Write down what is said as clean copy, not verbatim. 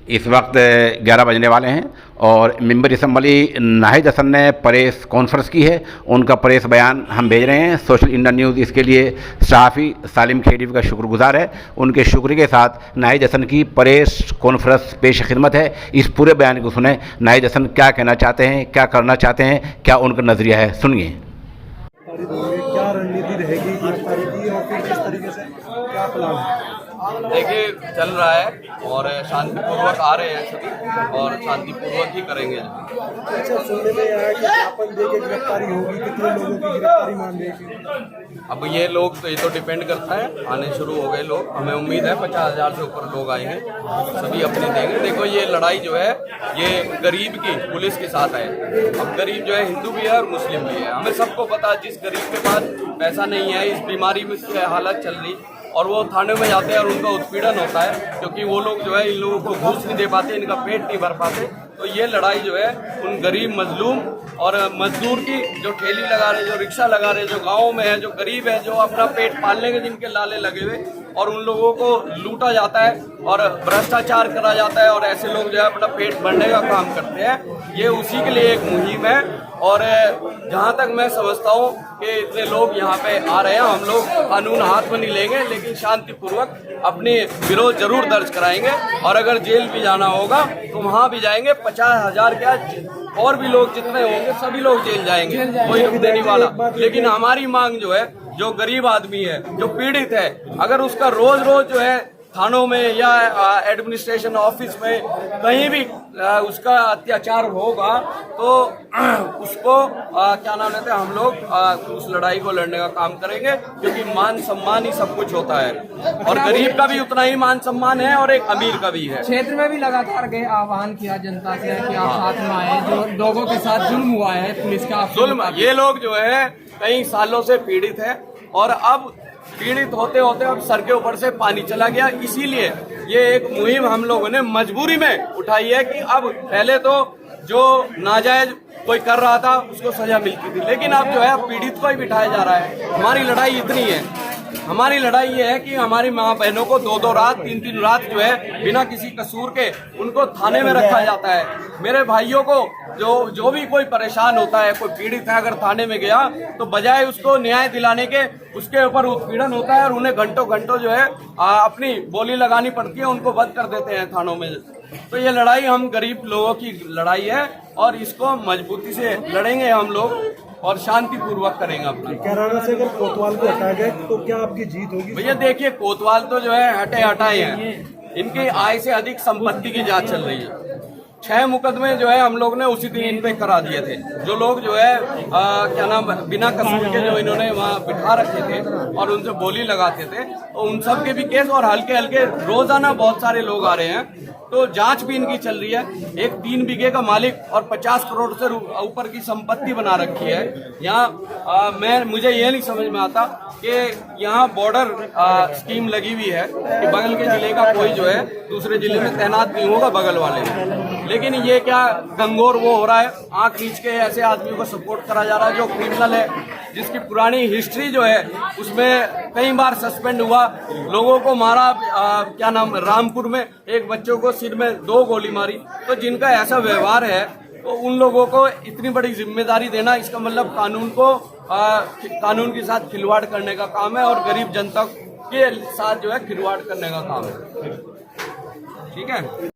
इस वक्त 11 बजने वाले हैं और मेंबर असम्बली नाहिद हसन ने प्रेस कॉन्फ्रेंस की है। उनका प्रेस बयान हम भेज रहे हैं। सोशल इंडिया न्यूज़ इसके लिए सहाफ़ी सालिम खेड़ी का शुक्रगुजार है। उनके शुक्र के साथ नाहिद हसन की प्रेस कॉन्फ्रेंस पेश खिदमत है। इस पूरे बयान को सुने, नाहिद हसन क्या कहना चाहते हैं, क्या करना चाहते हैं, क्या उनका नज़रिया है, सुनिए। क्या रणनीति रहेगी गिरफ्तारी की और फिर किस तरीके से क्या प्लान है? देखिए, चल रहा है और शांतिपूर्वक आ रहे हैं सभी और शांतिपूर्वक ही करेंगे। अच्छा, सुनने में आया कि ज्ञापन देके गिरफ्तारी होगी, कितने लोगों की गिरफ्तारी मान रही? अब ये लोग तो ये तो डिपेंड करता है, आने शुरू हो गए लोग। हमें उम्मीद है 50,000 से ऊपर लोग आएंगे, सभी अपनी देंगे। देखो, ये लड़ाई जो है ये गरीब की पुलिस के साथ है। अब गरीब जो है हिंदू भी है और मुस्लिम भी है। हमें सबको पता है, जिस गरीब के पास पैसा नहीं है, इस बीमारी में हालत चल रही और वो थाने में जाते हैं और उनका उत्पीड़न होता है, क्योंकि वो लोग जो है इन लोगों को घूस नहीं दे पाते, इनका पेट नहीं भर पाते। तो ये लड़ाई जो है उन गरीब मजलूम और मजदूर की, जो ठेली लगा रहे, जो रिक्शा लगा रहे, जो गाँव में है, जो गरीब है, जो अपना पेट पालने के जिनके लाले लगे हुए, और उन लोगों को लूटा जाता है और भ्रष्टाचार करा जाता है और ऐसे लोग जो है अपना पेट भरने का काम करते हैं। ये उसी के लिए एक मुहिम है। और जहाँ तक मैं समझता हूँ कि इतने लोग यहाँ पे आ रहे हैं, हम लोग कानून हाथ में नहीं लेंगे, लेकिन शांतिपूर्वक अपने विरोध जरूर दर्ज कराएंगे। और अगर जेल भी जाना होगा तो वहाँ भी जाएंगे। 50,000 क्या और भी लोग जितने होंगे सभी लोग जेल जाएंगे, कोई रुक देने वाला। लेकिन हमारी मांग जो है, जो गरीब आदमी है, जो पीड़ित है, अगर उसका रोज रोज जो है थानों में या एडमिनिस्ट्रेशन ऑफिस में कहीं भी उसका अत्याचार होगा तो उसको क्या नाम लेते हैं, हम लोग उस लड़ाई को लड़ने का काम करेंगे, क्योंकि मान सम्मान ही सब कुछ होता है। और गरीब का भी उतना ही मान सम्मान है और एक अमीर का भी है। क्षेत्र में भी लगातार गए आह्वान किया जनता से कि आप साथ में आए, जो लोगों के साथ जुल्म हुआ है पुलिस का जुल्म, ये लोग जो है कई सालों से पीड़ित है और अब पीड़ित होते होते अब सर के ऊपर से पानी चला गया। इसीलिए ये एक मुहिम हम लोगों ने मजबूरी में उठाई है कि अब पहले तो जो नाजायज कोई कर रहा था उसको सजा मिलती थी, लेकिन अब जो है पीड़ित को ही बिठाया जा रहा है। हमारी लड़ाई इतनी है, हमारी लड़ाई ये है कि हमारी माँ बहनों को 2-2 रात 3-3 रात जो है बिना किसी कसूर के उनको थाने में रखा जाता है। मेरे भाइयों को जो भी कोई परेशान होता है, कोई पीड़ित है, अगर थाने में गया तो बजाय उसको न्याय दिलाने के उसके ऊपर उत्पीड़न होता है और उन्हें घंटों घंटों जो है अपनी बोली लगानी पड़ती है, उनको बंद कर देते हैं थानों में। तो ये लड़ाई हम गरीब लोगों की लड़ाई है और इसको मजबूती से लड़ेंगे हम लोग और शांतिपूर्वक करेंगे अपना। कैराना से अगर कोतवाल को हटाया गया तो क्या आपकी जीत होगी? भैया देखिए, कोतवाल तो जो है हटाए हैं, इनकी आय से अधिक संपत्ति की जांच चल रही है। 6 मुकदमे जो है हम लोग ने उसी दिन इन पे करा दिए थे। जो लोग जो है क्या नाम बिना कसूर के जो इन्होंने वहाँ बिठा रखे थे और उनसे बोली लगाते थे, तो उन सब के भी केस और हल्के हल्के रोजाना बहुत सारे लोग आ रहे हैं। तो जांच भी इनकी चल रही है। एक 3 बीघे का मालिक और 50 करोड़ से ऊपर की संपत्ति बना रखी है। यहाँ मुझे ये नहीं समझ में आता कि यहाँ बॉर्डर स्कीम लगी हुई है कि बगल के जिले का कोई जो है दूसरे जिले में तैनात नहीं होगा बगल वाले में। लेकिन ये क्या गंगोर वो हो रहा है, आंख खींच के ऐसे आदमियों को सपोर्ट करा जा रहा है जो क्रिमिनल है, जिसकी पुरानी हिस्ट्री जो है उसमें कई बार सस्पेंड हुआ, लोगों को मारा। क्या नाम, रामपुर में एक बच्चों को सिर में 2 गोली मारी। तो जिनका ऐसा व्यवहार है तो उन लोगों को इतनी बड़ी जिम्मेदारी देना, इसका मतलब कानून के साथ खिलवाड़ करने का काम है और गरीब जनता के साथ जो है खिलवाड़ करने का काम है। ठीक है।